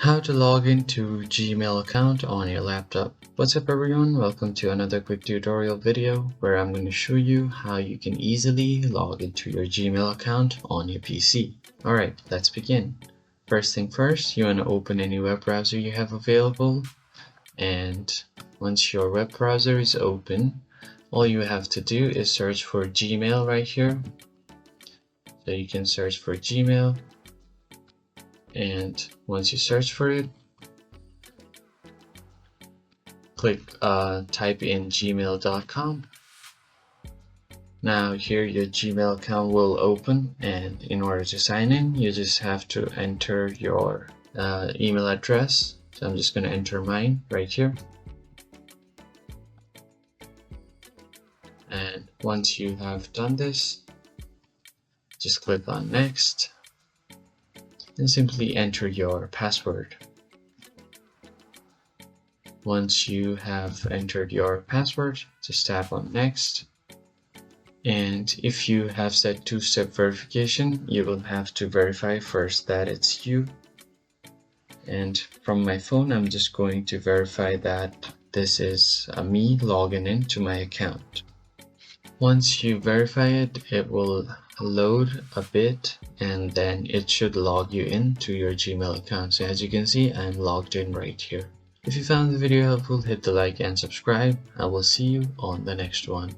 How to log into Gmail account on your laptop. What's up everyone, welcome to another quick tutorial video where I'm going to show you how you can easily log into your Gmail account on your PC. Alright, let's begin. First thing first, you want to open any web browser you have available, and once your web browser is open, all you have to do is search for Gmail right here. So you can search for Gmail, and once you search for it, type in gmail.com. Now here your Gmail account will open, and in order to sign in you just have to enter your email address. So I'm just going to enter mine right here, and once you have done this, just click on next and simply enter your password. Once you have entered your password, just tap on next, and if you have set two-step verification, you will have to verify first that it's you. And from my phone, I'm just going to verify that this is me logging into my account. Once you verify it, it will load a bit and then it should log you into your Gmail account. So as you can see, I'm logged in right here. If you found the video helpful, hit the like and subscribe. I will see you on the next one.